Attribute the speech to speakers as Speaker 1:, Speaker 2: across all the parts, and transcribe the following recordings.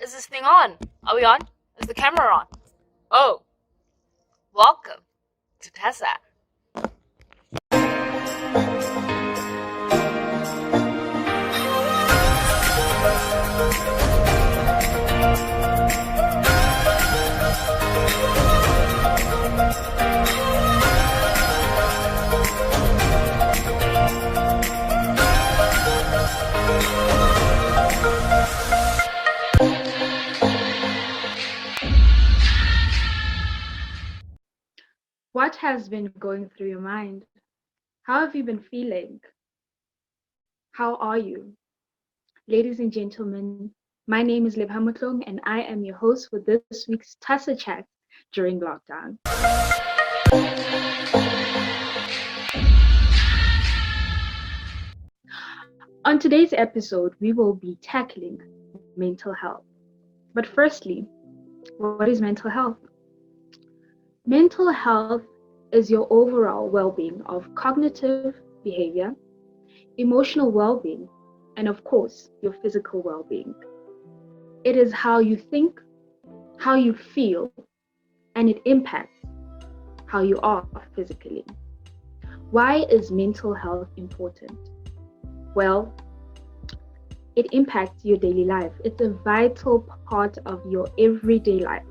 Speaker 1: Is this thing on? Are we on? Is the camera on? Oh, welcome to TASA.
Speaker 2: What has been going through your mind? How have you been feeling? How are you? Ladies and gentlemen, my name is Mpho Mthombeni and I am your host for this week's TASA chat during lockdown. On today's episode, we will be tackling mental health. But firstly, what is mental health? Mental health is your overall well-being of cognitive behavior, emotional well-being, and of course, your physical well-being. It is how you think, how you feel, and it impacts how you are physically. Why is mental health important? Well, it impacts your daily life. It's a vital part of your everyday life.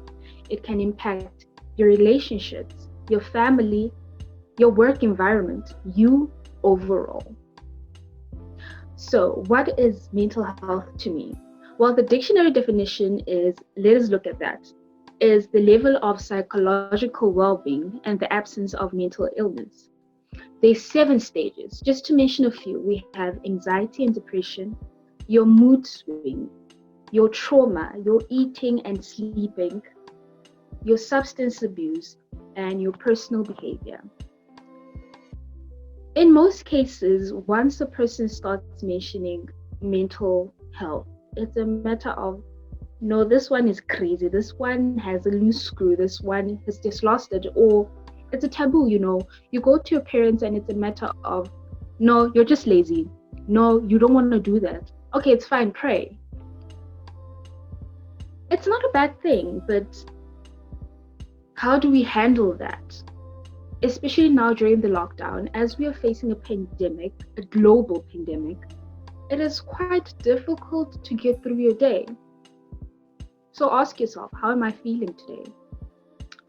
Speaker 2: It can impact your relationships, your family, your work environment, you overall. So what is mental health to me? Well, the dictionary definition is, let us look at that, is the level of psychological well-being and the absence of mental illness. There's 7 stages. Just to mention a few, we have anxiety and depression, your mood swing, your trauma, your eating and sleeping, your substance abuse, and your personal behavior. In most cases, once a person starts mentioning mental health, it's a matter of, no, this one is crazy, this one has a loose screw, this one has just lost it, or it's a taboo, You go to your parents and it's a matter of, no, you're just lazy. No, you don't want to do that. Okay, it's fine, pray. It's not a bad thing, but how do we handle that? Especially now during the lockdown, as we are facing a pandemic, a global pandemic, it is quite difficult to get through your day. So ask yourself, how am I feeling today?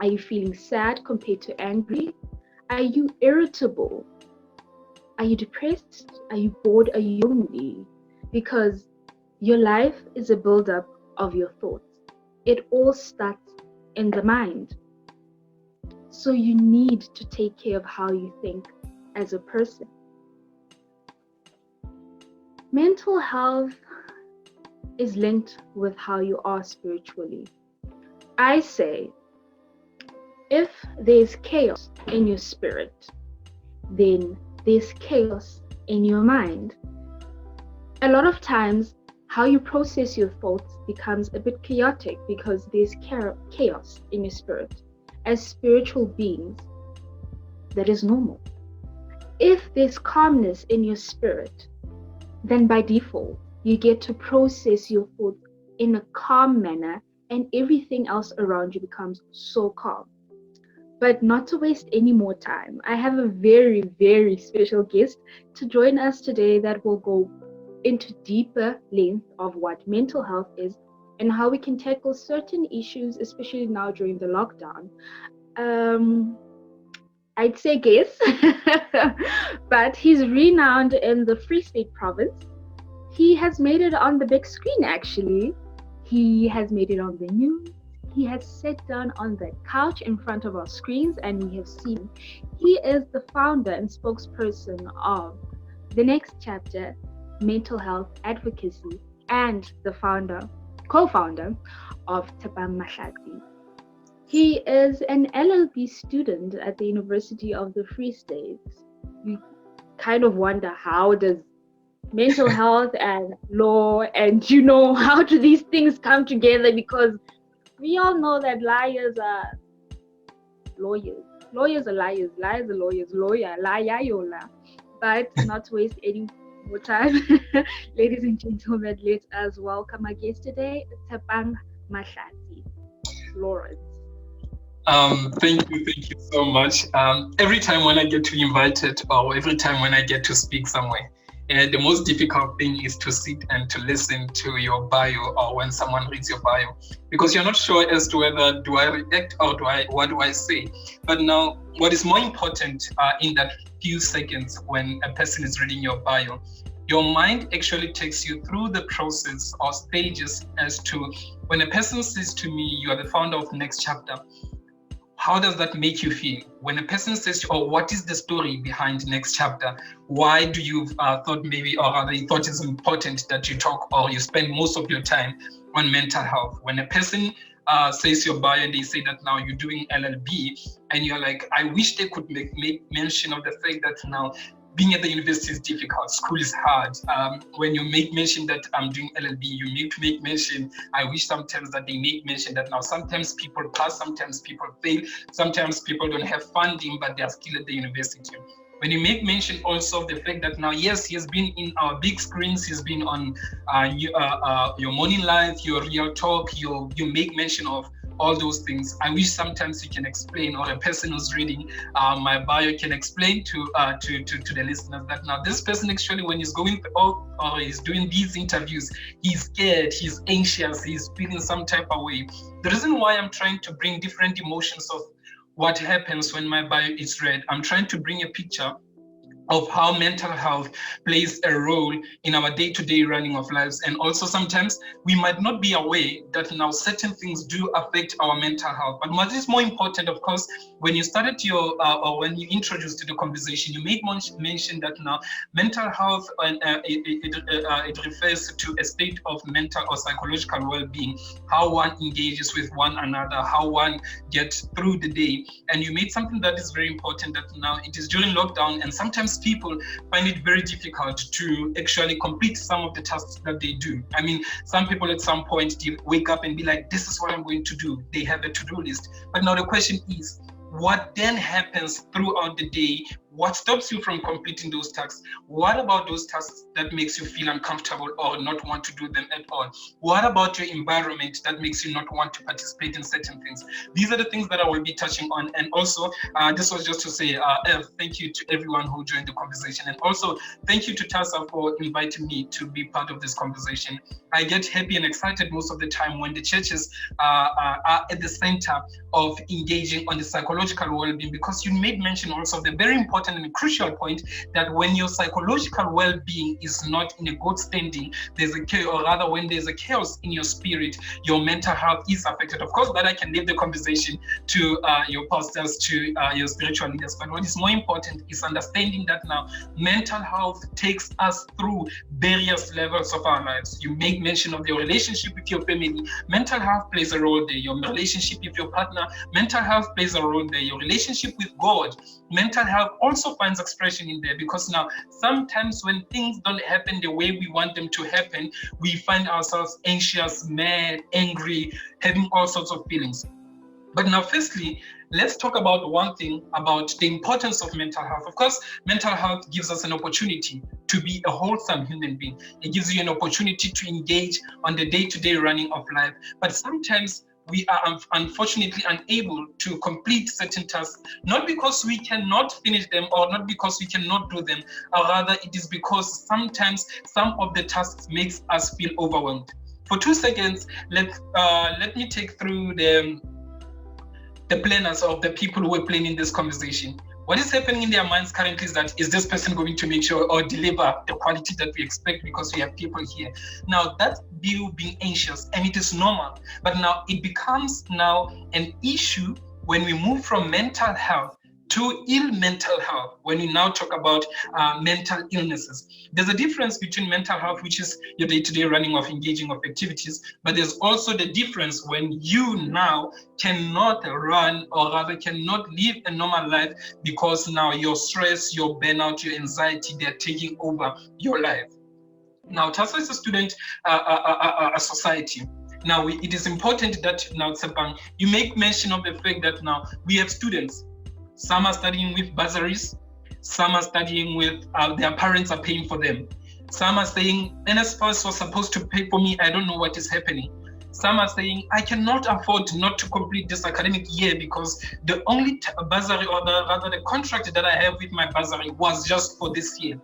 Speaker 2: Are you feeling sad compared to angry? Are you irritable? Are you depressed? Are you bored? Are you lonely? Because your life is a build-up of your thoughts. It all starts in the mind. So you need to take care of how you think as a person. Mental health is linked with how you are spiritually. I say, if there's chaos in your spirit, then there's chaos in your mind. A lot of times, how you process your thoughts becomes a bit chaotic because there's chaos in your spirit. As spiritual beings, that is normal. If there's calmness in your spirit, then by default, you get to process your thoughts in a calm manner and everything else around you becomes so calm. But not to waste any more time, I have a very, very special guest to join us today that will go into deeper length of what mental health is and how we can tackle certain issues, especially now during the lockdown. I'd say guess, but he's renowned in the Free State province. He has made it on the big screen, actually. He has made it on the news. He has sat down on the couch in front of our screens and we have seen. He is the founder and spokesperson of The Next Chapter, Mental Health Advocacy, and the co-founder of Machaieie. He is an LLB student at the University of the Free State. We kind of wonder, how does mental health and law and how do these things come together? Because we all know that liars are lawyers. Lawyers are liars. Liars are lawyers. Lawyer, liar, yola. But not to waste any more time. Ladies and gentlemen, let us welcome our guest today, Tshepang Mahlatsi, Lawrence.
Speaker 3: Thank you so much. Every time when I get to invite it, or every time when I get to speak somewhere, the most difficult thing is to sit and to listen to your bio, or when someone reads your bio, because you're not sure as to whether do I react or what do I say. But now, what is more important in that few seconds when a person is reading your bio, your mind actually takes you through the process or stages as to when a person says to me, you are the founder of Next Chapter. How does that make you feel? When a person says, oh, what is the story behind Next Chapter? Why do you thought maybe, or rather you thought it's important that you talk or you spend most of your time on mental health? When a person says your bio and they say that now you're doing LLB and you're like, I wish they could make mention of the fact that now being at the university is difficult, school is hard. When you make mention that I'm doing LLB, you need to make mention, I wish sometimes that they make mention that now sometimes people pass, sometimes people fail, sometimes people don't have funding, but they're still at the university. When you make mention also of the fact that now, yes, he has been in our big screens, he's been on your Morning Live, your Real Talk, you make mention of all those things. I wish sometimes you can explain, or a person who's reading my bio can explain to the listeners that now this person actually, when he's going or he's doing these interviews, he's scared, he's anxious, he's feeling some type of way. The reason why I'm trying to bring different emotions of what happens when my bio is read, I'm trying to bring a picture of how mental health plays a role in our day-to-day running of lives. And also sometimes we might not be aware that now certain things do affect our mental health. But what is more important, of course, when you started your, or when you introduced to the conversation, you made mention that now mental health, it refers to a state of mental or psychological well-being, how one engages with one another, how one gets through the day. And you made something that is very important, that now it is during lockdown and sometimes people find it very difficult to actually complete some of the tasks that they do. I mean, some people at some point wake up and be like, this is what I'm going to do. They have a to-do list. But now the question is, what then happens throughout the day? What stops you from completing those tasks? What about those tasks that makes you feel uncomfortable or not want to do them at all? What about your environment that makes you not want to participate in certain things? These are the things that I will be touching on. And also, this was just to say, thank you to everyone who joined the conversation. And also, thank you to TASA for inviting me to be part of this conversation. I get happy and excited most of the time when the churches are at the center of engaging on the psychological well-being, because you made mention also of the very important and crucial point that when your psychological well-being is not in a good standing, there's a chaos, or rather when there's a chaos in your spirit, your mental health is affected. Of course, that I can leave the conversation to your pastors, to your spiritual leaders. But what is more important is understanding that now mental health takes us through various levels of our lives. You make mention of your relationship with your family. Mental health plays a role there. Your relationship with your partner, mental health plays a role there. Your relationship with God, mental health also finds expression in there, because now sometimes when things don't happen the way we want them to happen, we find ourselves anxious, mad, angry, having all sorts of feelings. But now, firstly, let's talk about one thing about the importance of mental health. Of course, mental health gives us an opportunity to be a wholesome human being. It gives you an opportunity to engage on the day-to-day running of life. But sometimes we are unfortunately unable to complete certain tasks, not because we cannot finish them or not because we cannot do them, or rather it is because sometimes some of the tasks makes us feel overwhelmed. For 2 seconds, let me take through the planners of the people who are planning this conversation. What is happening in their minds currently is that, is this person going to make sure or deliver the quality that we expect because we have people here? Now that view being anxious, and it is normal, but now it becomes now an issue when we move from mental health to ill mental health. When we now talk about mental illnesses, there's a difference between mental health, which is your day-to-day running of engaging of activities, but there's also the difference when you now cannot run, or rather cannot live a normal life because now your stress, your burnout, your anxiety, they're taking over your life. Now, TASA is a student society. Now, it is important that now, Tshepang, you make mention of the fact that now we have students. Some are studying with bursaries, some are studying with their parents are paying for them. Some are saying, NSFAS was supposed to pay for me. I don't know what is happening. Some are saying, I cannot afford not to complete this academic year because the only bursary, or rather the contract that I have with my bursary was just for this year.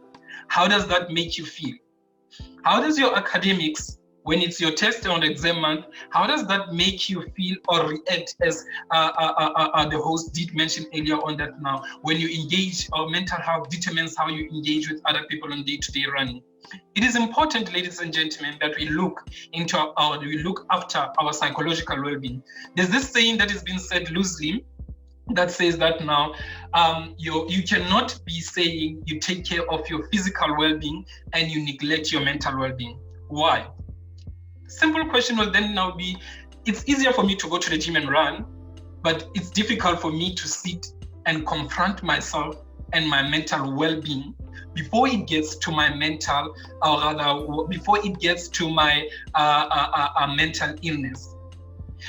Speaker 3: How does that make you feel? How does your academics, when it's your test or exam month, how does that make you feel or react, as the host did mention earlier on, that now when you engage, or mental health determines how you engage with other people on day-to-day running? It is important, ladies and gentlemen, that we look after our psychological well-being. There's this saying that has been said loosely that says that now you cannot be saying you take care of your physical well-being and you neglect your mental well-being. Why? Simple question will then now be, it's easier for me to go to the gym and run, but it's difficult for me to sit and confront myself and my mental well-being before it gets to my mental, or rather before it gets to my mental illness.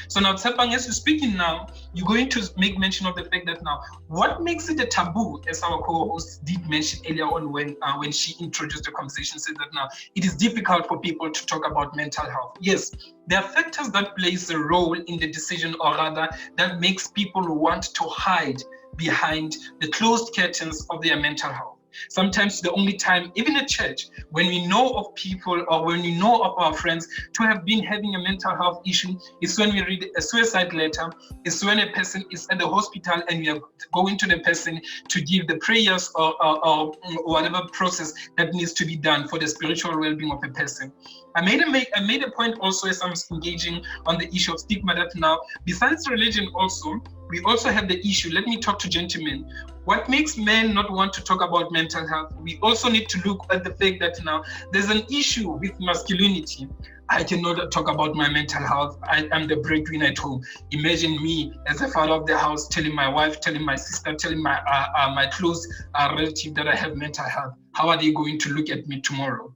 Speaker 3: So now, Tsepang, as you're speaking now, you're going to make mention of the fact that now, what makes it a taboo, as our co-host did mention earlier on when she introduced the conversation, said that now it is difficult for people to talk about mental health. Yes, there are factors that plays a role in the decision, or rather that makes people want to hide behind the closed curtains of their mental health. Sometimes the only time, even at church, when we know of people or when we know of our friends to have been having a mental health issue, is when we read a suicide letter, is when a person is at the hospital and we are going to the person to give the prayers or whatever process that needs to be done for the spiritual well-being of a person. I made a point also, as I'm engaging on the issue of stigma, that now, besides religion also, we also have the issue, let me talk to gentlemen, what makes men not want to talk about mental health? We also need to look at the fact that now there's an issue with masculinity. I cannot talk about my mental health. I am the breadwinner at home. Imagine me as a father of the house telling my wife, telling my sister, telling my close relative that I have mental health. How are they going to look at me tomorrow?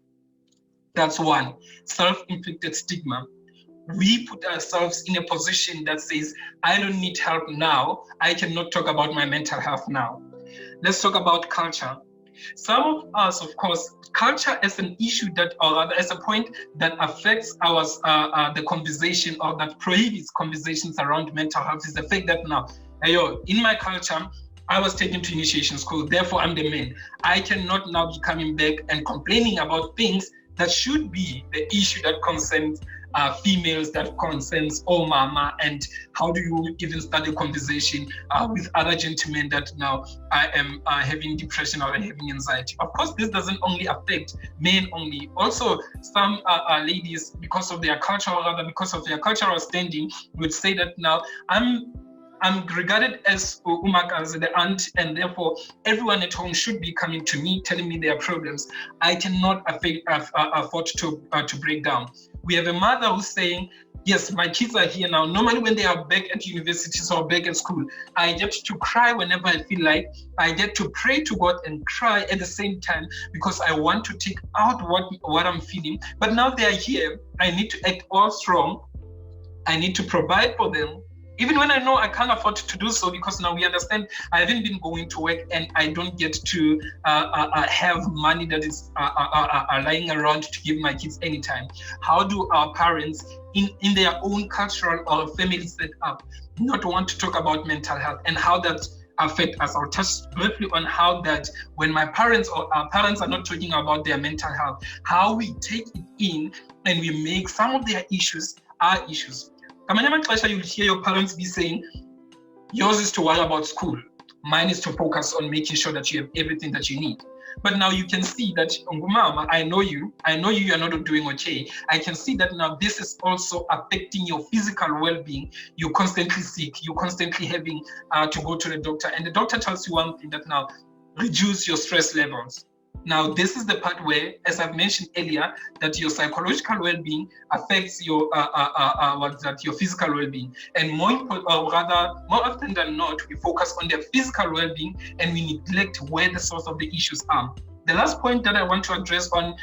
Speaker 3: That's one, self-inflicted stigma. We put ourselves in a position that says, I don't need help now. I cannot talk about my mental health now. Let's talk about culture. Some of us, of course, culture as an issue that, or rather as a point that affects our the conversation, or that prohibits conversations around mental health, is the fact that now, in my culture, I was taken to initiation school, therefore I'm the man. I cannot now be coming back and complaining about things that should be the issue that concerns females, that concerns mama, and how do you even start a conversation with other gentlemen that now I am having depression or having anxiety. Of course, this doesn't only affect men only. Also, some ladies, because of their culture, or rather because of their cultural standing, would say that now I'm regarded as Umakazi, the aunt, and therefore everyone at home should be coming to me, telling me their problems. I cannot afford to break down. We have a mother who's saying, yes, my kids are here now. Normally when they are back at universities or back at school, I get to cry whenever I feel like. I get to pray to God and cry at the same time because I want to take out what I'm feeling. But now they are here. I need to act all strong. I need to provide for them. Even when I know I can't afford to do so, because now we understand I haven't been going to work and I don't get to have money that is lying around to give my kids anytime. How do our parents in their own cultural or family setup not want to talk about mental health, and how that affect us? I'll touch briefly on how that when my parents or our parents are not talking about their mental health, how we take it in and we make some of their issues our issues. You'll hear your parents be saying, yours is to worry about school. Mine is to focus on making sure that you have everything that you need. But now you can see that, Mama, I know you are not doing okay. I can see that now this is also affecting your physical well-being. You're constantly sick. You're constantly having to go to the doctor. And the doctor tells you one thing, that now reduce your stress levels. Now, this is the part where, as I've mentioned earlier, that your psychological well-being affects your your physical well-being. And more often than not, we focus on their physical well-being and we neglect where the source of the issues are. The last point that I want to address on,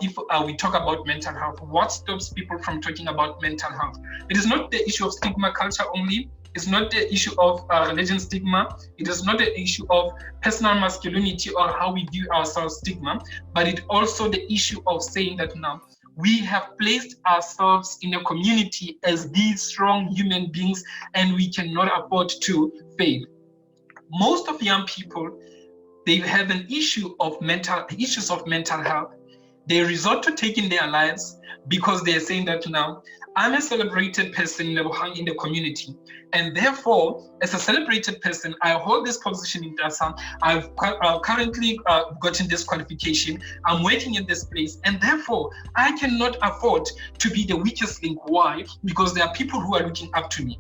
Speaker 3: if we talk about mental health, what stops people from talking about mental health? It is not the issue of stigma culture only. It's not the issue of religion stigma. It is not the issue of personal masculinity or how we view ourselves stigma, but it also the issue of saying that now we have placed ourselves in a community as these strong human beings, and we cannot afford to fail. Most of young people, they have an issue of issues of mental health. They resort to taking their lives because they're saying that now I'm a celebrated person in the community, and therefore, as a celebrated person, I hold this position in TASA. I've currently gotten this qualification. I'm working at this place, and therefore, I cannot afford to be the weakest link. Why? Because there are people who are looking up to me.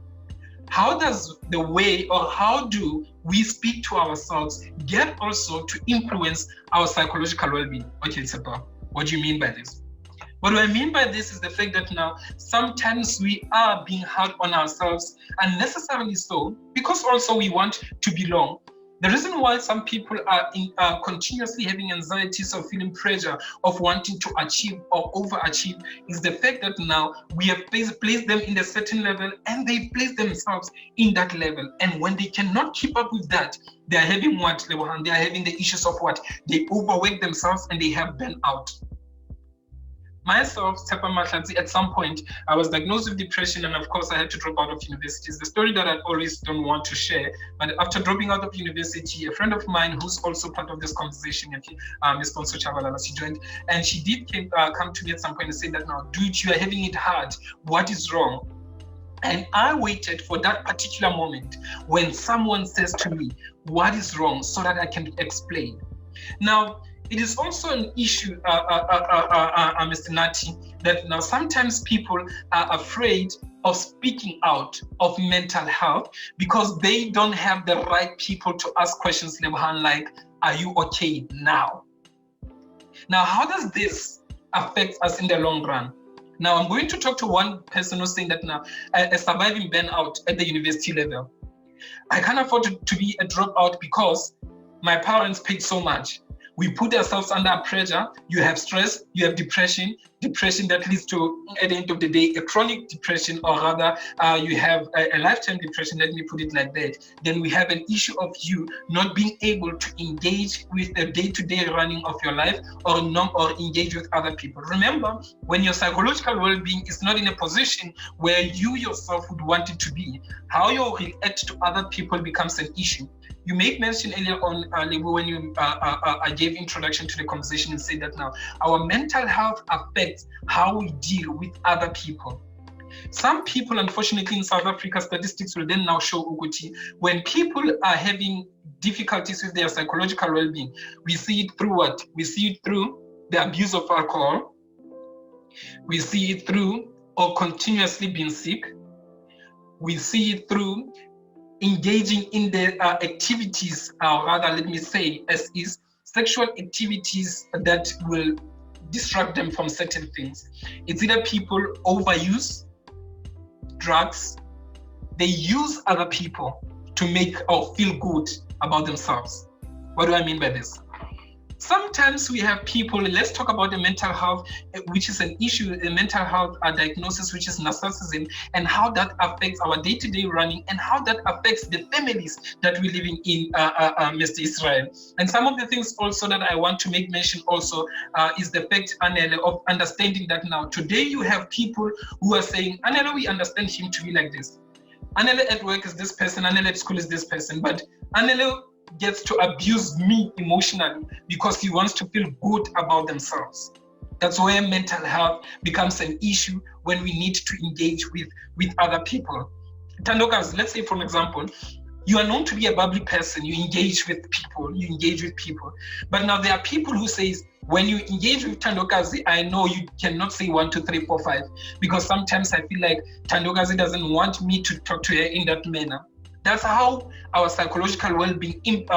Speaker 3: How does the way, or how do we speak to ourselves get also to influence our psychological well-being? Okay, Tsepa, what do you mean by this? What do I mean by this is the fact that now sometimes we are being hard on ourselves, unnecessarily so, because also we want to belong. The reason why some people are continuously having anxieties or feeling pressure of wanting to achieve or overachieve is the fact that now we have placed them in a certain level, and they place themselves in that level. And when they cannot keep up with that, they are having what? They are having the issues of what? They overwork themselves and they have burnout. Myself, Tsepa Mahlatsi, at some point, I was diagnosed with depression, and of course, I had to drop out of university. It's the story that I always don't want to share. But after dropping out of university, a friend of mine who's also part of this conversation, Ms. Mpho Chabalala, she joined, and she did come to me at some point and say that, now, dude, you are having it hard. What is wrong? And I waited for that particular moment when someone says to me, what is wrong, so that I can explain. Now, it is also an issue, Mr. Nati, that now sometimes people are afraid of speaking out of mental health because they don't have the right people to ask questions like, are you okay now? Now, how does this affect us in the long run? Now, I'm going to talk to one person who's saying that now, a surviving burnout at the university level. I can't afford to be a dropout because my parents paid so much. We put ourselves under pressure. You have stress, you have depression that leads to, at the end of the day, a chronic depression, or rather, you have a lifetime depression, let me put it like that. Then we have an issue of you not being able to engage with the day-to-day running of your life, or engage with other people. Remember, when your psychological well-being is not in a position where you yourself would want it to be, how you react to other people becomes an issue. You made mention earlier on, Lebu, when you gave introduction to the conversation, and said that now our mental health affects how we deal with other people. Some people, unfortunately, in South Africa, statistics will then now show Uguti, when people are having difficulties with their psychological well-being, we see it through what? We see it through the abuse of alcohol. We see it through or continuously being sick. We see it through engaging in the activities, or rather, let me say, as is sexual activities that will distract them from certain things. It's either people overuse drugs, they use other people to make or feel good about themselves. What do I mean by this? Sometimes we have people, let's talk about the mental health, which is an issue, a mental health diagnosis, which is narcissism, and how that affects our day-to-day running, and how that affects the families that we're living in, Mr. Israel. And some of the things also that I want to make mention also is the fact, Anele, of understanding that now, today you have people who are saying, Anele, we understand him to be like this. Anele at work is this person, Anele at school is this person, but Anele gets to abuse me emotionally because he wants to feel good about themselves. That's where mental health becomes an issue when we need to engage with other people. Thandokazi, let's say, for example, you are known to be a bubbly person, you engage with people. But now there are people who say, when you engage with Thandokazi, I know you cannot say 1, 2, 3, 4, 5, because sometimes I feel like Thandokazi doesn't want me to talk to her in that manner. That's how our psychological well-being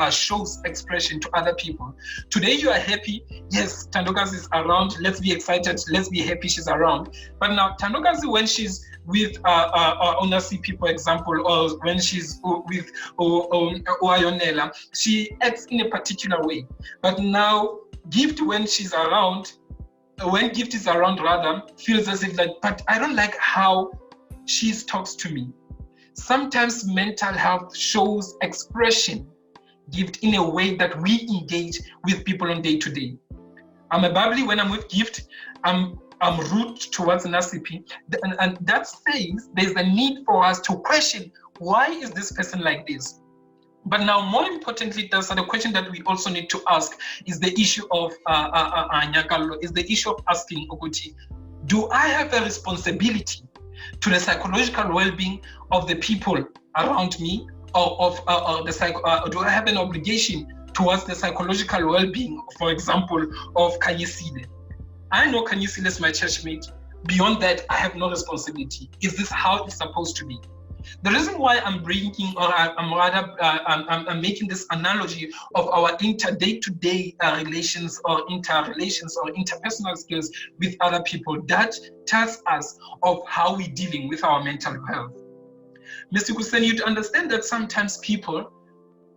Speaker 3: shows expression to other people. Today you are happy, yes, Thandokazi is around, let's be excited, let's be happy she's around. But now Thandokazi, when she's with Onasi people, example, or when she's with Oayonela, she acts in a particular way. But now Gift, when Gift is around, rather, feels as if like, but I don't like how she talks to me. Sometimes mental health shows expression, gift in a way that we engage with people on day to day. I'm a bubbly when I'm with gift. I'm rude towards Nasipi. And that says there's a need for us to question, why is this person like this? But now, more importantly, the question that we also need to ask is the issue of is the issue of asking, Okuti, do I have a responsibility to the psychological well-being of the people around me, or do I have an obligation towards the psychological well-being, for example, of Kanyisile? I know Kanyisile is my churchmate. Beyond that, I have no responsibility. Is this how it's supposed to be? The reason why I'm bringing, or I'm making this analogy of our day-to-day relations or interrelations or interpersonal skills with other people, that tells us of how we're dealing with our mental health. Mr. Kusen, you'd understand that sometimes people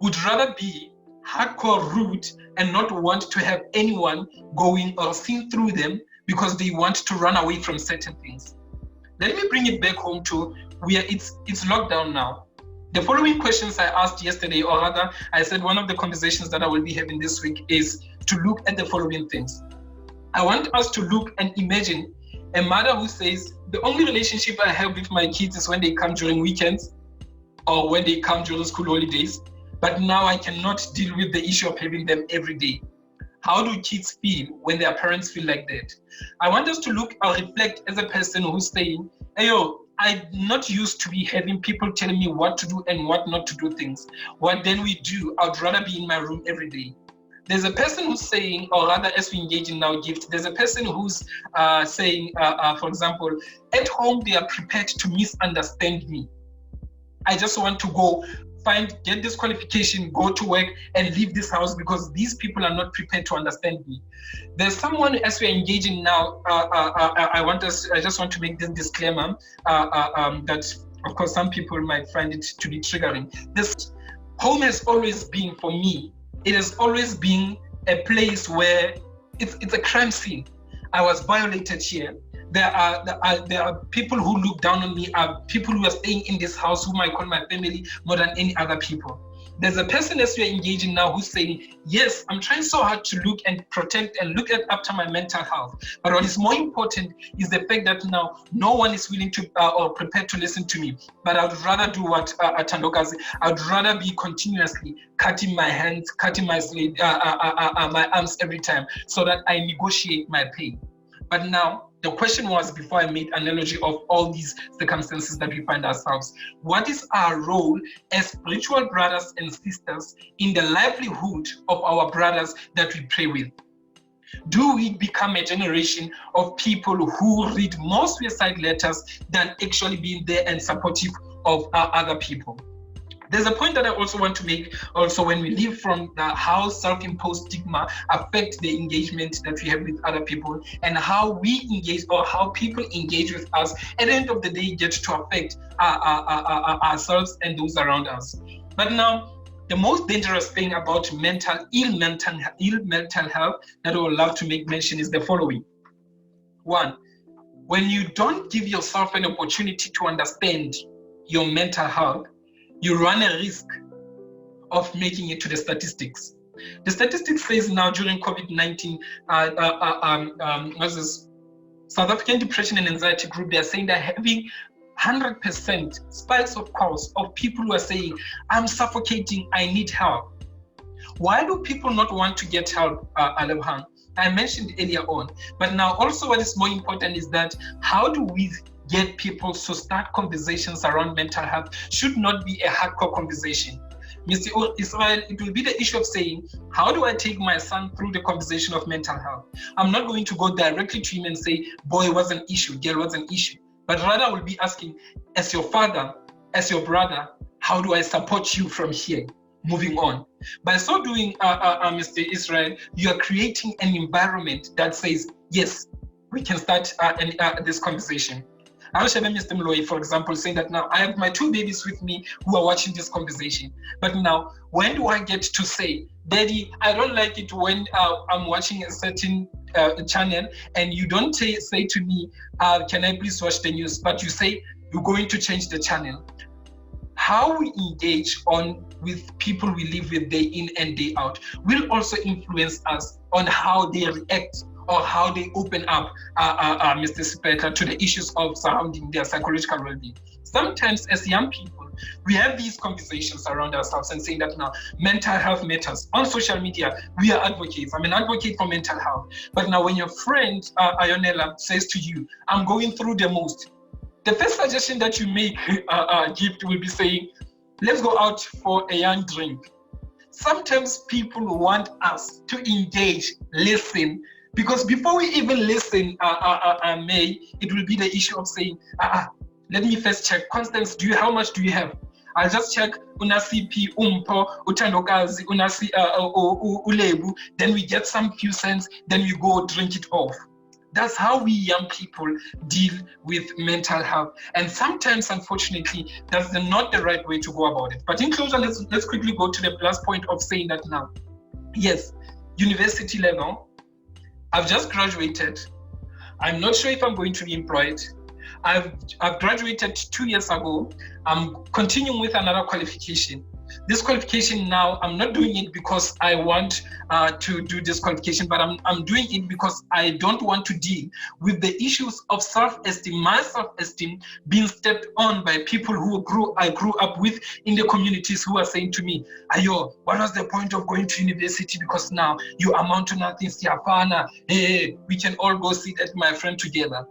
Speaker 3: would rather be hardcore rude and not want to have anyone going or seeing through them because they want to run away from certain things. Let me bring it back home to where it's lockdown now. The following questions I asked yesterday, or rather, I said one of the conversations that I will be having this week is to look at the following things. I want us to look and imagine a mother who says, the only relationship I have with my kids is when they come during weekends or when they come during school holidays, but now I cannot deal with the issue of having them every day. How do kids feel when their parents feel like that? I want us to look or reflect as a person who's saying, hey, I'm not used to be having people telling me what to do and what not to do things. What then we do, I'd rather be in my room every day. There's a person who's saying, or rather as we engage in our gift, there's a person who's saying, for example, at home they are prepared to misunderstand me. I just want to go get this qualification, go to work and leave this house because these people are not prepared to understand me. There's someone, as we're engaging now, I just want to make this disclaimer that of course some people might find it to be triggering. This home has always been, for me, it has always been a place where it's a crime scene. I was violated here. There are people who look down on me, are people who are staying in this house whom I call my family more than any other people. There's a person as we are engaging now who's saying, yes, I'm trying so hard to look and protect and look after my mental health. But what is more important is the fact that now no one is willing to or prepared to listen to me. But I would rather do what Thandokazi, I would rather be continuously cutting my hands, cutting my arms every time so that I negotiate my pay. But now, the question was, before I made analogy of all these circumstances that we find ourselves, what is our role as spiritual brothers and sisters in the livelihood of our brothers that we pray with? Do we become a generation of people who read more suicide letters than actually being there and supportive of other people? There's a point that I also want to make also when we live from how self-imposed stigma affects the engagement that we have with other people and how we engage or how people engage with us at the end of the day get to affect ourselves and those around us. But now, the most dangerous thing about ill mental health that I would love to make mention is the following. One, when you don't give yourself an opportunity to understand your mental health, you run a risk of making it to the statistics. The statistics says now during COVID-19, South African Depression and Anxiety Group, they are saying they're having 100% spikes of calls of people who are saying, I'm suffocating, I need help. Why do people not want to get help, Alebhan? I mentioned earlier on, but now also what is more important is that how do we get people to start conversations around mental health should not be a hardcore conversation. Mr. Israel, it will be the issue of saying, how do I take my son through the conversation of mental health? I'm not going to go directly to him and say, boy was an issue, girl was an issue. But rather I will be asking, as your father, as your brother, how do I support you from here, moving on? By so doing, Mr. Israel, you are creating an environment that says, yes, we can start this conversation. I was having Mr. Mloy, for example, saying that now I have my 2 babies with me who are watching this conversation. But now, when do I get to say, Daddy, I don't like it when I'm watching a certain channel and you don't say to me, can I please watch the news? But you say, you're going to change the channel. how we engage with people we live with day in and day out will also influence us on how they react or how they open up, Mr. Sipeta, to the issues of surrounding their psychological well-being. Sometimes as young people, we have these conversations around ourselves and saying that now mental health matters. On social media, we are advocates. I'm an advocate for mental health. But now when your friend, Ayonela, says to you, I'm going through the most, the first suggestion that you make, Gift, will be saying, let's go out for a young drink. Sometimes people want us to engage, listen, because before we even listen, May, it will be the issue of saying, let me first check. Constance, how much do you have? I'll just check unasi P, Mpho, Thandokazi, unasi Lebu. Then we get some few cents, then we go drink it off. That's how we young people deal with mental health. And sometimes, unfortunately, that's not the right way to go about it. But in closure, let's quickly go to the last point of saying that now. Yes, university level, I've just graduated. I'm not sure if I'm going to be employed. I've graduated 2 years ago. I'm continuing with another qualification. This qualification now, I'm not doing it because I want to do this qualification, but I'm doing it because I don't want to deal with the issues of self-esteem, my self-esteem being stepped on by people I grew up with in the communities who are saying to me, Ayo, what was the point of going to university? Because now you amount to nothing, Siafana. Hey, we can all go sit at my friend together.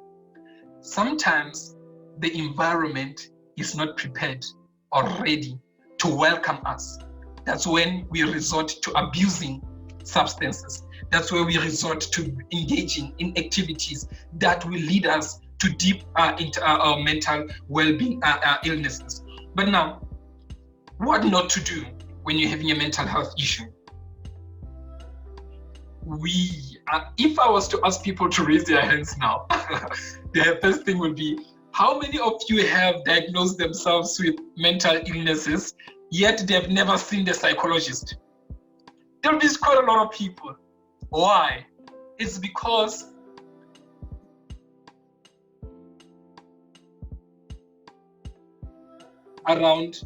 Speaker 3: Sometimes the environment is not prepared or ready to welcome us. That's when we resort to abusing substances. That's where we resort to engaging in activities that will lead us to deep into our mental well-being illnesses. But now, what not to do when you're having a mental health issue? If I was to ask people to raise their hands now, the first thing would be, how many of you have diagnosed themselves with mental illnesses, yet they've never seen the psychologist? There'll be quite a lot of people. Why? It's because around,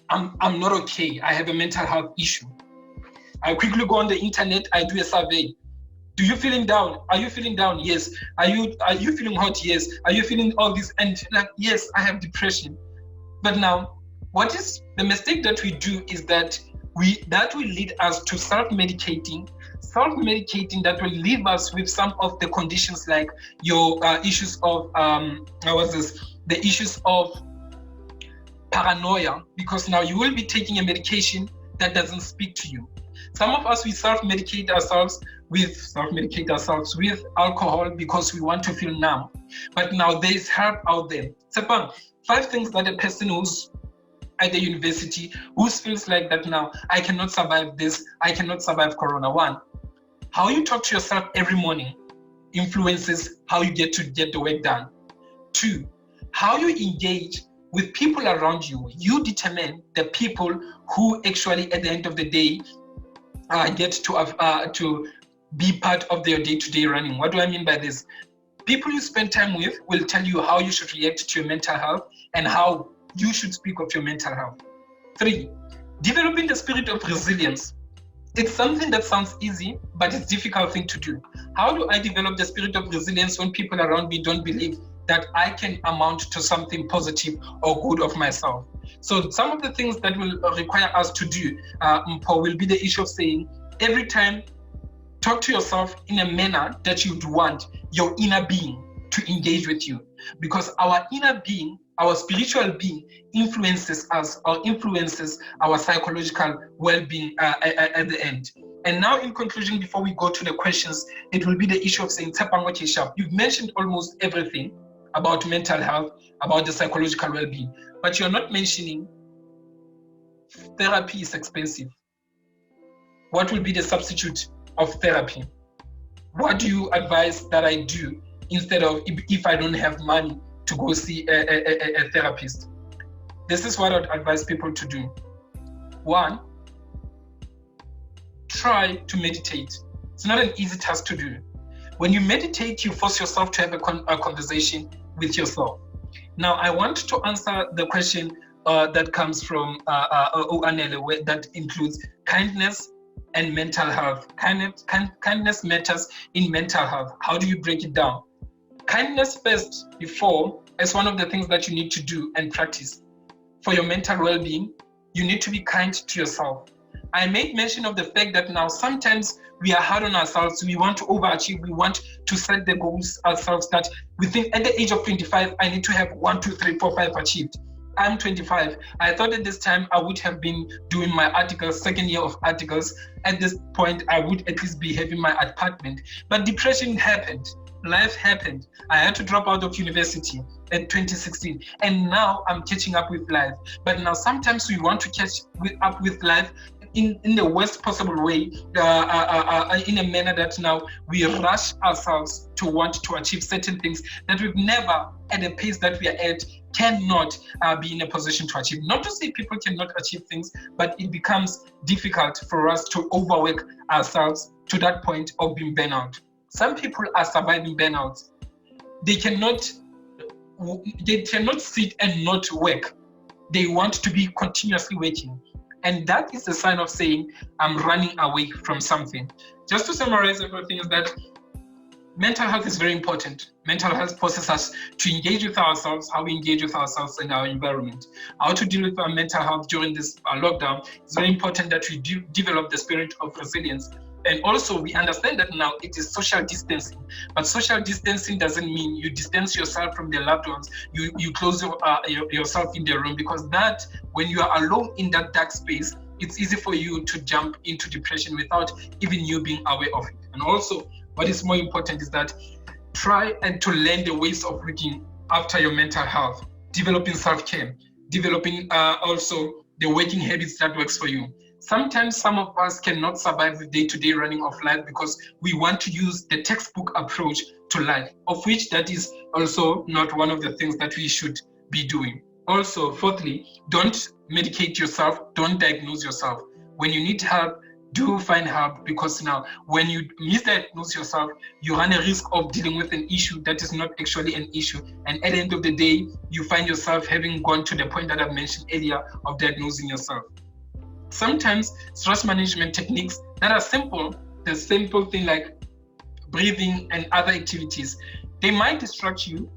Speaker 3: I'm not okay, I have a mental health issue. I quickly go on the internet, I do a survey. Do you feeling down? Are you feeling down? Yes. Are you feeling hot? Yes. Are you feeling all this? And like, yes, I have depression. But now, what is the mistake that we do is that will lead us to self-medicating that will leave us with some of the conditions like your issues of the issues of paranoia, because now you will be taking a medication that doesn't speak to you. Some of us, we self-medicate ourselves with alcohol because we want to feel numb. But now there is help out there. Sepang, 5 things that a person who's at the university who feels like that now, I cannot survive this, I cannot survive Corona. 1, how you talk to yourself every morning influences how you get the work done. 2, how you engage with people around you. You determine the people who actually at the end of the day get to be part of their day-to-day running. What do I mean by this? People you spend time with will tell you how you should react to your mental health and how you should speak of your mental health. 3, developing the spirit of resilience. It's something that sounds easy, but it's a difficult thing to do. How do I develop the spirit of resilience when people around me don't believe that I can amount to something positive or good of myself? So some of the things that will require us to do, Mpho, will be the issue of saying, every time, talk to yourself in a manner that you'd want your inner being to engage with you. Because our inner being, our spiritual being, influences us or influences our psychological well-being at the end. And now in conclusion, before we go to the questions, it will be the issue of saying, you've mentioned almost everything about mental health, about the psychological well-being, but you're not mentioning therapy is expensive. What will be the substitute of therapy? What do you advise that I do instead of if I don't have money to go see a therapist? This is what I'd advise people to do. 1, try to meditate. It's not an easy task to do. When you meditate, you force yourself to have a conversation with yourself. Now, I want to answer the question, that comes from Anele, that includes kindness and mental health. Kindness matters in mental health. How do you break it down? Kindness first, before, is one of the things that you need to do and practice for your mental well-being. You need to be kind to yourself. I made mention of the fact that now sometimes we are hard on ourselves. We want to overachieve. We want to set the goals ourselves that we think at the age of 25, I need to have 1, 2, 3, 4, 5 achieved. I'm 25. I thought at this time I would have been doing my articles, second year of articles. At this point, I would at least be having my apartment. But depression happened. Life happened. I had to drop out of university in 2016. And now I'm catching up with life. But now sometimes we want to catch up with life in the worst possible way, in a manner that now we rush ourselves to want to achieve certain things that we've never, at the pace that we are at, cannot be in a position to achieve. Not to say people cannot achieve things, but it becomes difficult for us to overwork ourselves to that point of being burnout. Some people are surviving burnout. They cannot sit and not work. They want to be continuously working. And that is a sign of saying, I'm running away from something. Just to summarize everything, is that mental health is very important. Mental health forces us to engage with ourselves, how we engage with ourselves in our environment. How to deal with our mental health during this lockdown. It's very important that we develop the spirit of resilience. And also, we understand that now it is social distancing. But social distancing doesn't mean you distance yourself from the loved ones. You close yourself in the room, because that, when you are alone in that dark space, it's easy for you to jump into depression without even you being aware of it. And also, what is more important is that try and to learn the ways of looking after your mental health, developing self-care, developing also the working habits that works for you. Sometimes some of us cannot survive the day-to-day running of life because we want to use the textbook approach to life, of which that is also not one of the things that we should be doing. Also, fourthly, don't medicate yourself, don't diagnose yourself. When you need help, do find help, because now when you misdiagnose yourself, you run a risk of dealing with an issue that is not actually an issue. And at the end of the day, you find yourself having gone to the point that I mentioned earlier of diagnosing yourself. Sometimes stress management techniques that are simple, the simple thing like breathing and other activities, they might distract you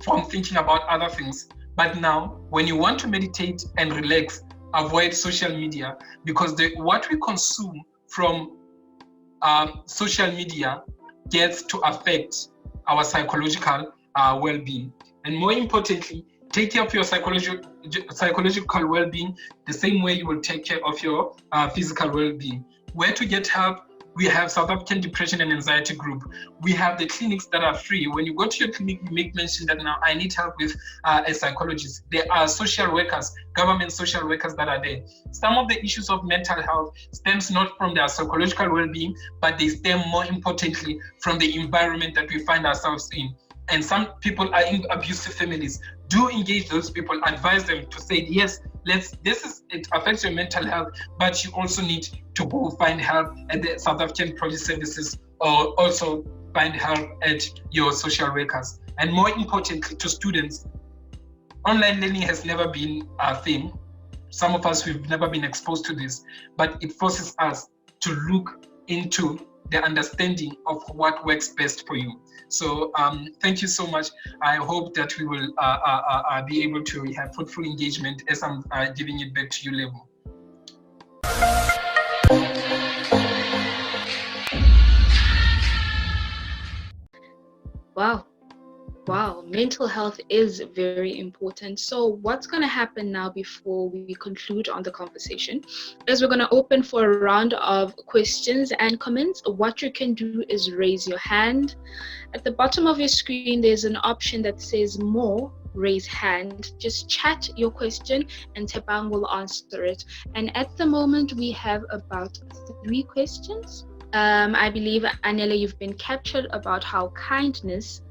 Speaker 3: from thinking about other things. But now, when you want to meditate and relax, avoid social media, because what we consume from social media gets to affect our psychological well-being. And more importantly, take care of your psychological well-being the same way you will take care of your physical well-being. Where to get help? We have South African Depression and Anxiety Group. We have the clinics that are free. When you go to your clinic, you make mention that now I need help with a psychologist. There are social workers, government social workers that are there. Some of the issues of mental health stems not from their psychological well-being, but they stem more importantly from the environment that we find ourselves in. And some people are in abusive families. Do engage those people, advise them to say, yes, it affects your mental health, but you also need to go find help at the South African Police Services, or also find help at your social workers. And more importantly, to students, online learning has never been a thing. Some of us, we've never been exposed to this, but it forces us to look into the understanding of what works best for you. So thank you so much. I hope that we will be able to have fruitful engagement as I'm giving it back to you, Lebu.
Speaker 2: Wow, mental health is very important. So what's going to happen now before we conclude on the conversation is we're going to open for a round of questions and comments. What you can do is raise your hand. At the bottom of your screen, there's an option that says more, raise hand. Just chat your question and Tebang will answer it. And at the moment, we have about 3 questions. I believe, Anela, you've been captured about how kindness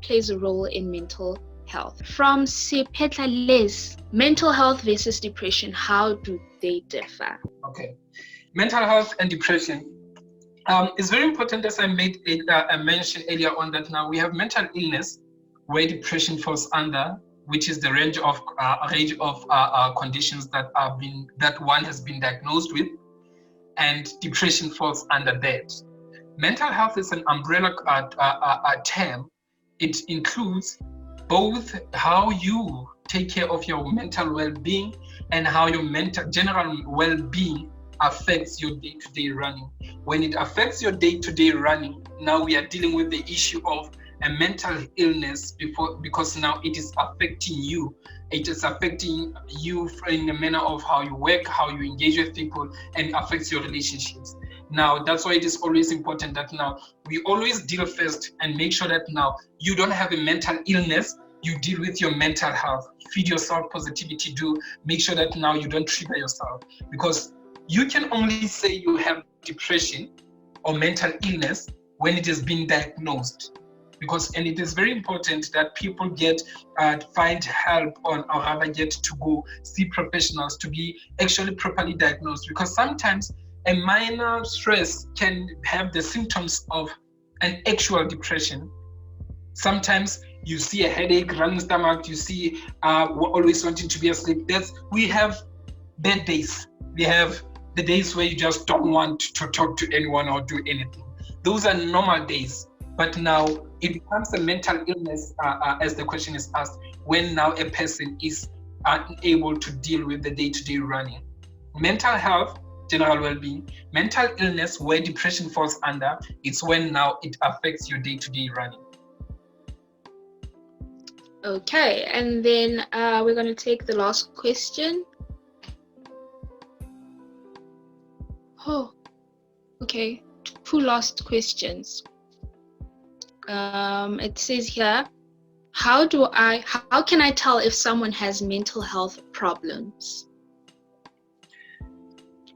Speaker 2: plays a role in mental health. From Sepetla Les, mental health versus depression, how do they differ?
Speaker 3: Okay. Mental health and depression. It's very important, as I made a mention earlier on, that now we have mental illness where depression falls under, which is the range of conditions that one has been diagnosed with, and depression falls under that. Mental health is an umbrella term. It includes both how you take care of your mental well-being and how your general well-being affects your day-to-day running. When it affects your day-to-day running, now we are dealing with the issue of a mental illness because now it is affecting you. It is affecting you in the manner of how you work, how you engage with people, and affects your relationships. Now, that's why it is always important that now we always deal first and make sure that now you don't have a mental illness, you deal with your mental health. Feed yourself positivity, make sure that now you don't trigger yourself, because you can only say you have depression or mental illness when it has been diagnosed. And it is very important that people find help or rather get to go see professionals to be actually properly diagnosed, because sometimes a minor stress can have the symptoms of an actual depression. Sometimes you see a headache, running stomach, you see always wanting to be asleep. We have bad days. We have the days where you just don't want to talk to anyone or do anything. Those are normal days. But now it becomes a mental illness, as the question is asked, when now a person is unable to deal with the day-to-day running. Mental health, general well-being. Mental illness, where depression falls under, it's when now it affects your day-to-day running.
Speaker 2: Okay, and then we're going to take the last question. Oh, okay, 2 last questions. It says here, how can I tell if someone has mental health problems?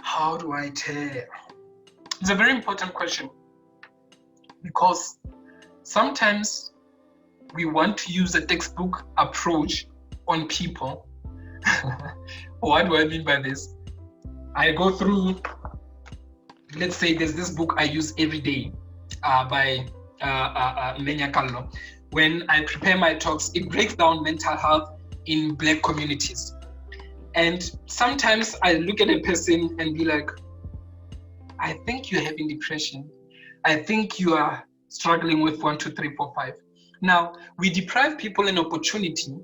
Speaker 3: How do I tell? It's a very important question, because sometimes we want to use a textbook approach on people. What do I mean by this? I go through, let's say there's this book I use every day by Ngwenya. When I prepare my talks, it breaks down mental health in Black communities. And sometimes I look at a person and be like, I think you're having depression. I think you are struggling with 1, 2, 3, 4, 5. Now, we deprive people an opportunity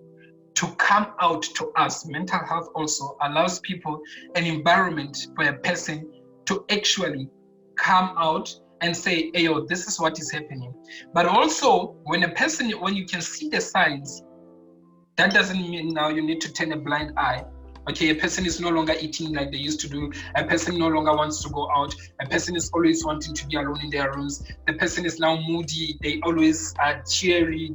Speaker 3: to come out to us. Mental health also allows people an environment for a person to actually come out and say, hey, yo, this is what is happening. But also, when you can see the signs, that doesn't mean now you need to turn a blind eye. Okay, a person is no longer eating like they used to do. A person no longer wants to go out. A person is always wanting to be alone in their rooms. The person is now moody. They always are cheery.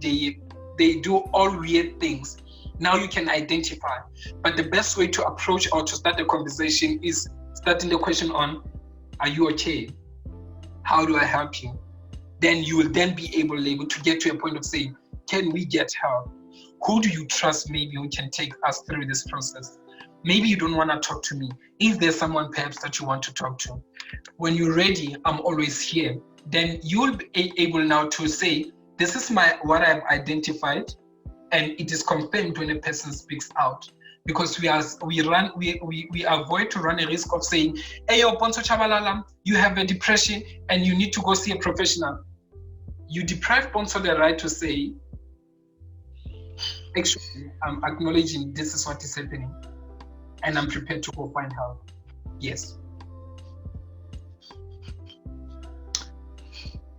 Speaker 3: They do all weird things. Now you can identify. But the best way to approach or to start the conversation is starting the question on, are you okay? How do I help you? Then you will then be able to get to a point of saying, can we get help? Who do you trust maybe who can take us through this process? Maybe you don't want to talk to me. If there's someone perhaps that you want to talk to, when you're ready, I'm always here. Then you'll be able now to say, this is what I've identified, and it is confirmed when a person speaks out. Because we avoid to run a risk of saying, hey, yo, Ponso Chabalala, you have a depression and you need to go see a professional. You deprive Ponso the right to say, actually, I'm acknowledging this is what is happening, and I'm prepared to go find help. Yes.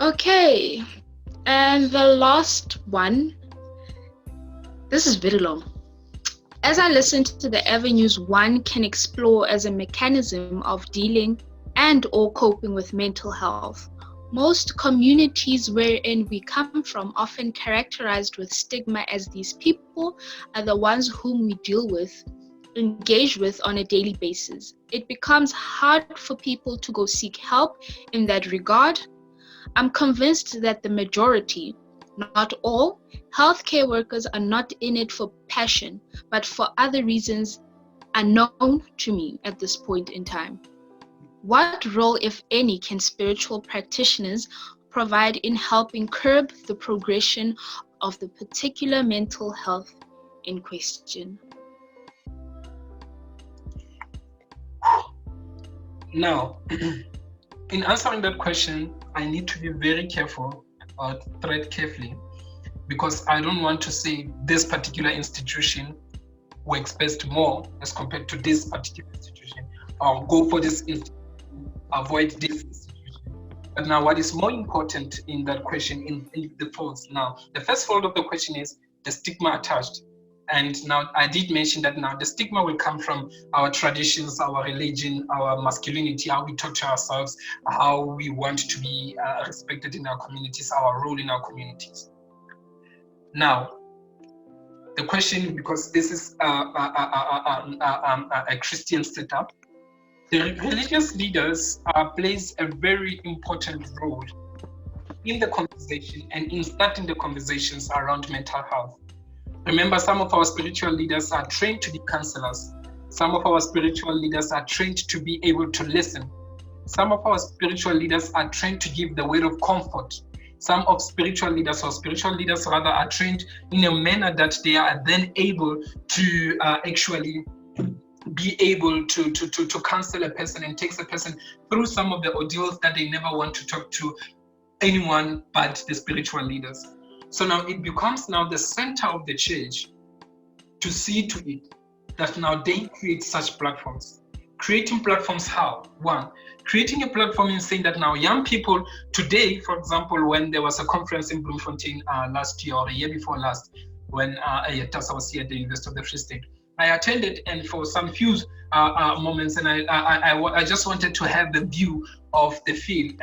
Speaker 2: Okay, and the last one. This is very long. As I listen to the avenues one can explore as a mechanism of dealing and or coping with mental health, most communities wherein we come from, often characterized with stigma, as these people are the ones whom we deal with, engage with on a daily basis. It becomes hard for people to go seek help in that regard. I'm convinced that the majority, not all, healthcare workers are not in it for passion, but for other reasons unknown to me at this point in time. What role, if any, can spiritual practitioners provide in helping curb the progression of the particular mental health in question?
Speaker 3: Now, in answering that question, I need to be very careful or tread carefully, because I don't want to say this particular institution works best more as compared to this particular institution, or go for this institution, avoid this institution. But now what is more important in that question, in the folds now, the first fold of the question is the stigma attached. And now I did mention that now the stigma will come from our traditions, our religion, our masculinity, how we talk to ourselves, how we want to be respected in our communities, our role in our communities. Now, the question, because this is a Christian setup, the religious leaders plays a very important role in the conversation and in starting the conversations around mental health. Remember, some of our spiritual leaders are trained to be counselors. Some of our spiritual leaders are trained to be able to listen. Some of our spiritual leaders are trained to give the word of comfort. Some of spiritual leaders rather are trained in a manner that they are then able to actually be able to counsel a person and take a person through some of the ordeals that they never want to talk to anyone but the spiritual leaders. So now it becomes now the center of the church to see to it that now they create such platforms. Creating platforms how? One, creating a platform in saying that now young people today, for example, when there was a conference in Bloemfontein last year or a year before last, when TASA was here at the University of the Free State, I attended, and for some few moments, and I just wanted to have the view of the field.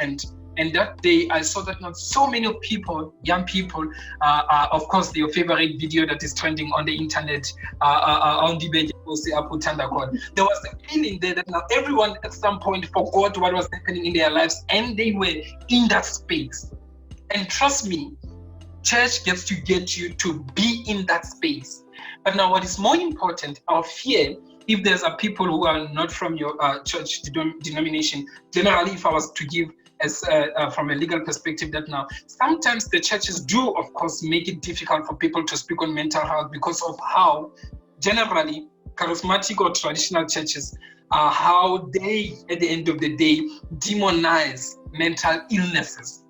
Speaker 3: And that day, I saw that not so many of people, young people, of course, your favorite video that is trending on the internet, on debate, there was a feeling there that now everyone at some point forgot what was happening in their lives, and they were in that space. And trust me, church gets to get you to be in that space. But now what is more important, our fear, if there's a people who are not from your church denomination, generally, if I was to give as from a legal perspective, that now sometimes the churches do, of course, make it difficult for people to speak on mental health because of how generally charismatic or traditional churches how they, at the end of the day, demonize mental illnesses.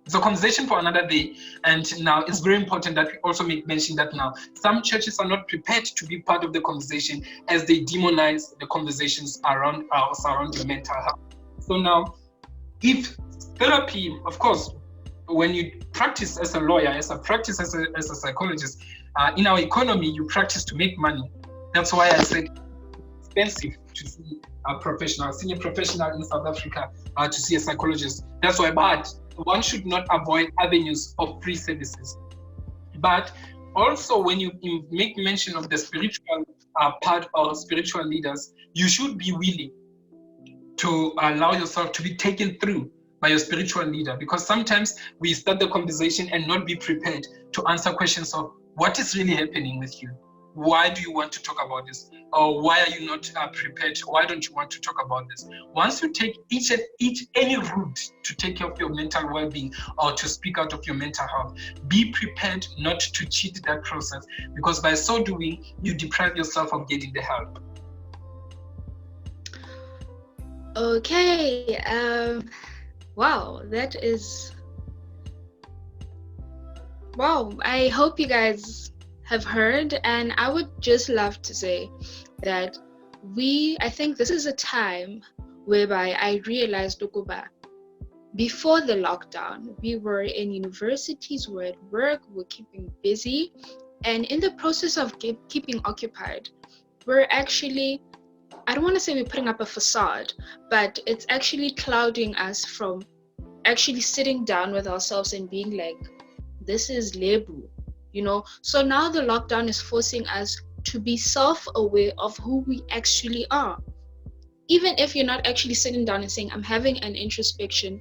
Speaker 3: It's a conversation for another day, and now it's very important that we also make mention that now some churches are not prepared to be part of the conversation as they demonize the conversations around surrounding mental health. So now, if therapy, of course, when you practice as a lawyer, as a practice as a psychologist, in our economy, you practice to make money. That's why I said it's expensive to see a professional, senior professional in South Africa, to see a psychologist. That's why, but one should not avoid avenues of free services. But also, when you make mention of the spiritual part or spiritual leaders, you should be willing to allow yourself to be taken through by your spiritual leader, because sometimes we start the conversation and not be prepared to answer questions of what is really happening with you. Why do you want to talk about this? Or why are you not prepared? Why don't you want to talk about this? Once you take any route to take care of your mental well-being or to speak out of your mental health, be prepared not to cheat that process, because by so doing, you deprive yourself of getting the help.
Speaker 2: Okay, wow, that is, wow, I hope you guys have heard, and I would just love to say that I think this is a time whereby I realized, Ukuba, before the lockdown, we were in universities, we were at work, we were keeping busy, and in the process of keeping occupied, we're actually, I don't want to say we're putting up a facade, but it's actually clouding us from actually sitting down with ourselves and being like, this is Lebu, you know? So now the lockdown is forcing us to be self-aware of who we actually are. Even if you're not actually sitting down and saying, I'm having an introspection,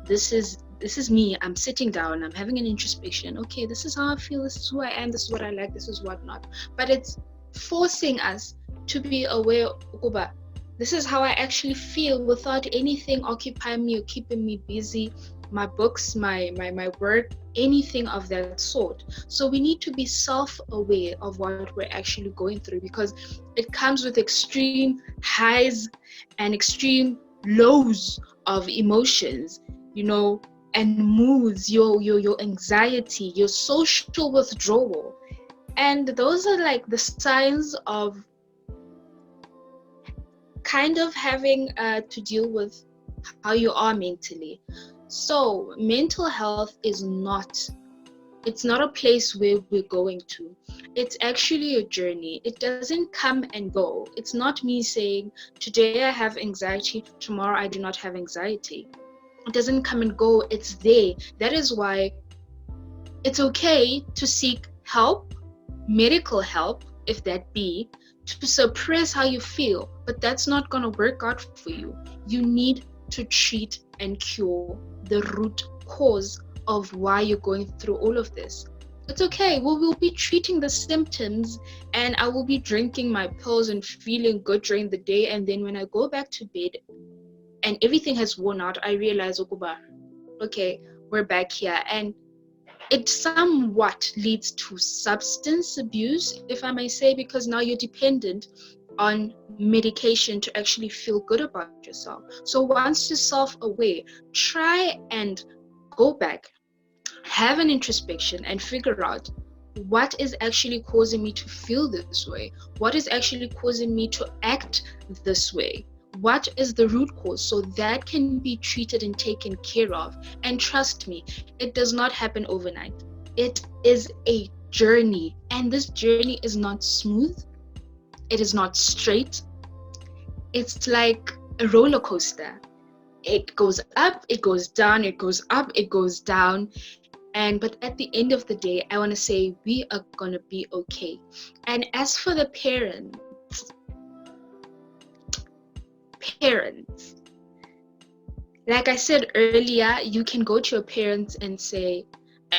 Speaker 2: this is me, I'm sitting down, I'm having an introspection, okay, this is how I feel, this is who I am, this is what I like, this is what not. But it's forcing us to be aware, Ukuba, this is how I actually feel without anything occupying me or keeping me busy, my books, my work, anything of that sort. So we need to be self-aware of what we're actually going through, because it comes with extreme highs and extreme lows of emotions, and moods, your anxiety, your social withdrawal. And those are like the signs of kind of having to deal with how you are mentally. So mental health is not a place where we're going to. It's actually a journey. It doesn't come and go. It's not me saying today I have anxiety, tomorrow I do not have anxiety. It doesn't come and go. It's there. That is why it's okay to seek help, medical help, if that be, to suppress how you feel, but that's not going to work out for you. You need to treat and cure the root cause of why you're going through all of this. It's okay. We will be treating the symptoms, and I will be drinking my pills and feeling good during the day, and then when I go back to bed and everything has worn out, I realize, okay, we're back here. And it somewhat leads to substance abuse, if I may say, because now you're dependent on medication to actually feel good about yourself. So once you're self-aware, try and go back, have an introspection, and figure out what is actually causing me to feel this way. What is actually causing me to act this way? What is the root cause, so that can be treated and taken care of? And trust me, it does not happen overnight. It is a journey, and this journey is not smooth. It is not straight. It's like a roller coaster. It goes up, it goes down, it goes up, it goes down. But at the end of the day, I want to say we are gonna be okay. And as for the parents, like I said earlier, you can go to your parents and say,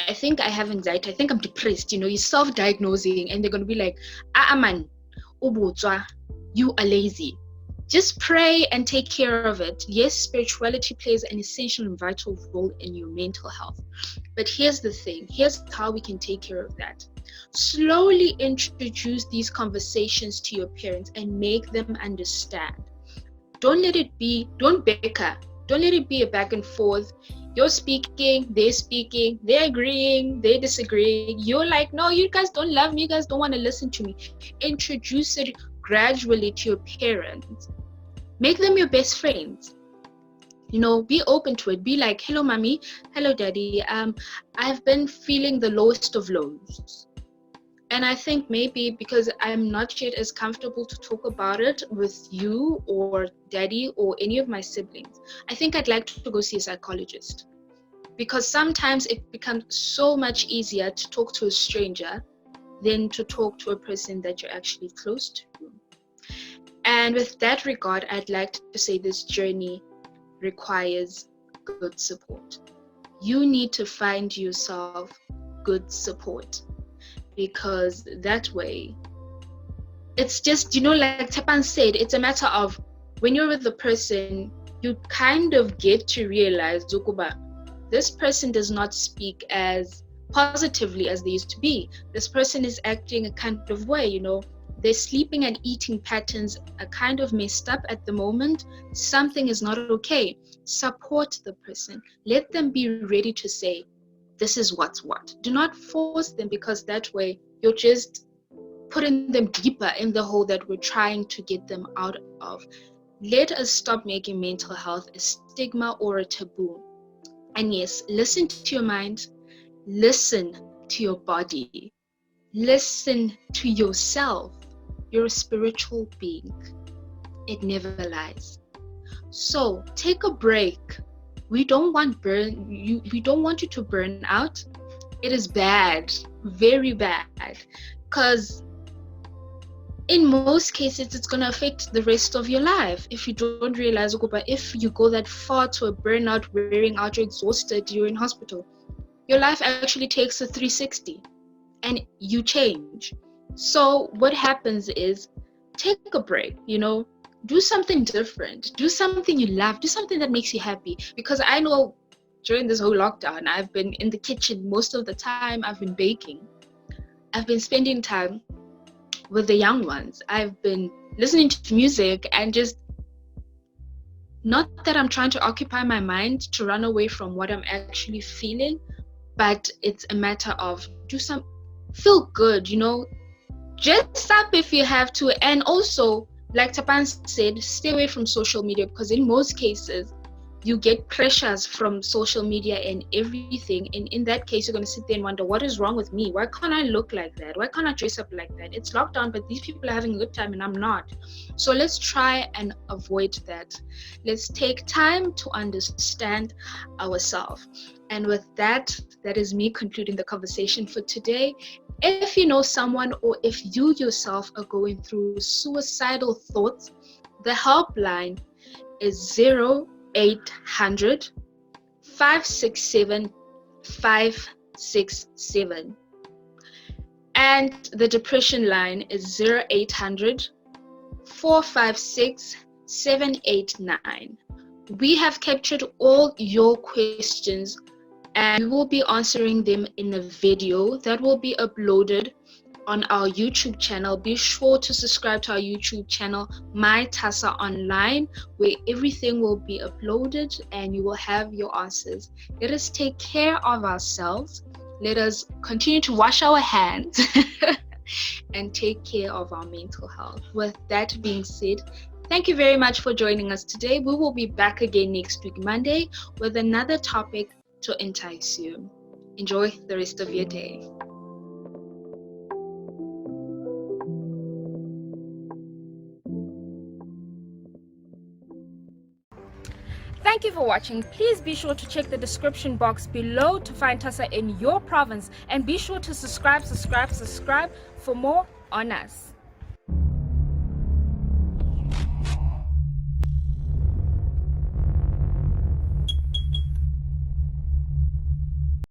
Speaker 2: I think I have anxiety, I think I'm depressed, you're self-diagnosing, and they're going to be like, man, you are lazy. Just pray and take care of it. Yes, spirituality plays an essential and vital role in your mental health. But here's the thing. Here's how we can take care of that. Slowly introduce these conversations to your parents and make them understand. Don't let it be a back and forth. You're speaking, they're agreeing, they're disagreeing. You're like, no, you guys don't love me, you guys don't want to listen to me. Introduce it gradually to your parents. Make them your best friends. Be open to it. Be like, hello, mommy, hello, daddy. I've been feeling the lowest of lows. And I think maybe because I'm not yet as comfortable to talk about it with you or daddy or any of my siblings, I think I'd like to go see a psychologist. Because sometimes it becomes so much easier to talk to a stranger than to talk to a person that you're actually close to. And with that regard, I'd like to say this journey requires good support. You need to find yourself good support. Because that way, it's just, like Tepan said, it's a matter of when you're with the person, you kind of get to realize, this person does not speak as positively as they used to be. This person is acting a kind of way, their sleeping and eating patterns are kind of messed up at the moment. Something is not okay. Support the person. Let them be ready to say, this is what's what. Do not force them, because that way you're just putting them deeper in the hole that we're trying to get them out of. Let us stop making mental health a stigma or a taboo. And yes, listen to your mind, listen to your body, listen to yourself. You're a spiritual being. It never lies. So take a break. We don't want you to burn out. It is bad, very bad, because in most cases it's going to affect the rest of your life if you don't realize. But if you go that far to a burnout, wearing out, you're exhausted, you're in hospital, your life actually takes a 360 and you change. So what happens is, take a break, do something different, do something you love, do something that makes you happy. Because I know during this whole lockdown, I've been in the kitchen most of the time. I've been baking. I've been spending time with the young ones. I've been listening to music and just, not that I'm trying to occupy my mind to run away from what I'm actually feeling, but it's a matter of feel good, dress up if you have to. And also, like Tapan said, stay away from social media, because in most cases, you get pressures from social media and everything. And in that case, you're going to sit there and wonder, what is wrong with me? Why can't I look like that? Why can't I dress up like that? It's lockdown, but these people are having a good time and I'm not. So let's try and avoid that. Let's take time to understand ourselves. And with that, that is me concluding the conversation for today. If you know someone, or if you yourself are going through suicidal thoughts, the helpline is 0800 567 567, and the depression line is 0800 456 789. We have captured all your questions and we will be answering them in a video that will be uploaded on our YouTube channel. Be sure to subscribe to our YouTube channel, mytasaonline, where everything will be uploaded and you will have your answers. Let us take care of ourselves. Let us continue to wash our hands and take care of our mental health. With that being said, thank you very much for joining us today. We will be back again next week, Monday, with another topic to entice you. Enjoy the rest of your day.
Speaker 1: Thank you for watching. Please be sure to check the description box below to find TASA in your province, and be sure to subscribe for more on us.